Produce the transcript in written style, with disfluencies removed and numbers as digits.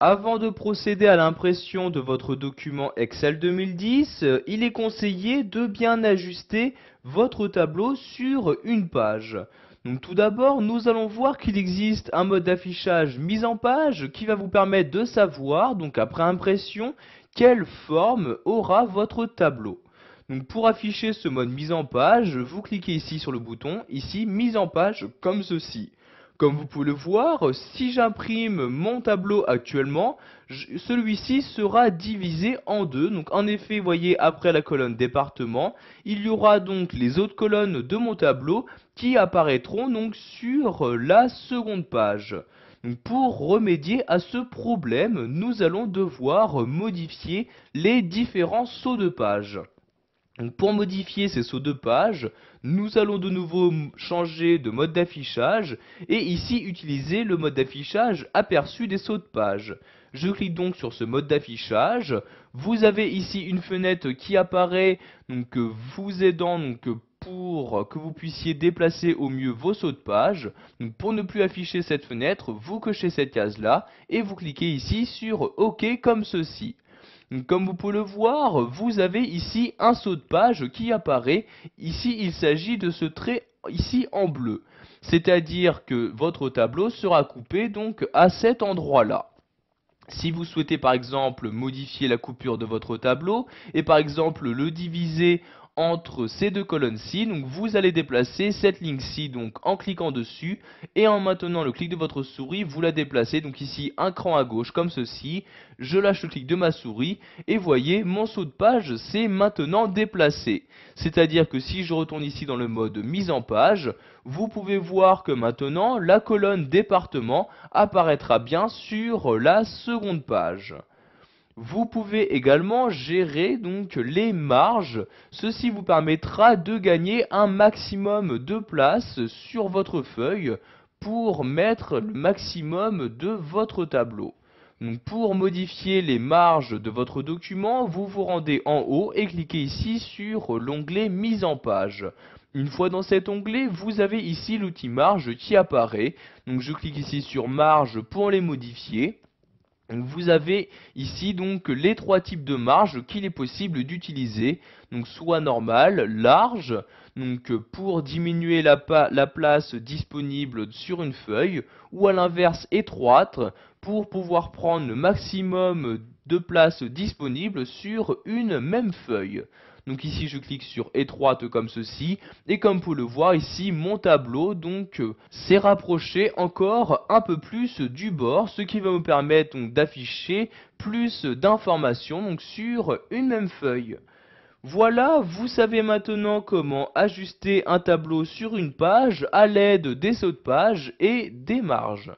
Avant de procéder à l'impression de votre document Excel 2010, il est conseillé de bien ajuster votre tableau sur une page. Donc tout d'abord, nous allons voir qu'il existe un mode d'affichage mise en page qui va vous permettre de savoir, donc après impression, quelle forme aura votre tableau. Donc pour afficher ce mode mise en page, vous cliquez ici sur le bouton, ici mise en page comme ceci. Comme vous pouvez le voir, si j'imprime mon tableau actuellement, celui-ci sera divisé en deux. Donc en effet, vous voyez, après la colonne département, il y aura donc les autres colonnes de mon tableau qui apparaîtront donc sur la seconde page. Donc pour remédier à ce problème, nous allons devoir modifier les différents sauts de page. Donc pour modifier ces sauts de page, nous allons de nouveau changer de mode d'affichage et ici utiliser le mode d'affichage aperçu des sauts de page. Je clique donc sur ce mode d'affichage. Vous avez ici une fenêtre qui apparaît donc vous aidant pour que vous puissiez déplacer au mieux vos sauts de page. Donc pour ne plus afficher cette fenêtre, vous cochez cette case là et vous cliquez ici sur OK comme ceci. Comme vous pouvez le voir, vous avez ici un saut de page qui apparaît. Ici, il s'agit de ce trait ici en bleu. C'est-à-dire que votre tableau sera coupé donc à cet endroit-là. Si vous souhaitez par exemple modifier la coupure de votre tableau et par exemple le diviser entre ces deux colonnes-ci, donc vous allez déplacer cette ligne-ci donc en cliquant dessus et en maintenant le clic de votre souris, vous la déplacez donc ici un cran à gauche comme ceci. Je lâche le clic de ma souris et voyez mon saut de page s'est maintenant déplacé. C'est-à-dire que si je retourne ici dans le mode mise en page, vous pouvez voir que maintenant la colonne département apparaîtra bien sur la seconde page. Vous pouvez également gérer donc les marges. Ceci vous permettra de gagner un maximum de place sur votre feuille pour mettre le maximum de votre tableau. Donc pour modifier les marges de votre document, vous vous rendez en haut et cliquez ici sur l'onglet mise en page. Une fois dans cet onglet, vous avez ici l'outil marge qui apparaît. Donc je clique ici sur marge pour les modifier. Vous avez ici donc les trois types de marge qu'il est possible d'utiliser, donc soit normale, large, donc pour diminuer la place disponible sur une feuille, ou à l'inverse étroite, pour pouvoir prendre le maximum de place disponible sur une même feuille. Donc ici je clique sur étroite comme ceci et comme vous pouvez le voir ici mon tableau donc s'est rapproché encore un peu plus du bord, ce qui va me permettre donc d'afficher plus d'informations donc sur une même feuille. Voilà, vous savez maintenant comment ajuster un tableau sur une page à l'aide des sauts de page et des marges.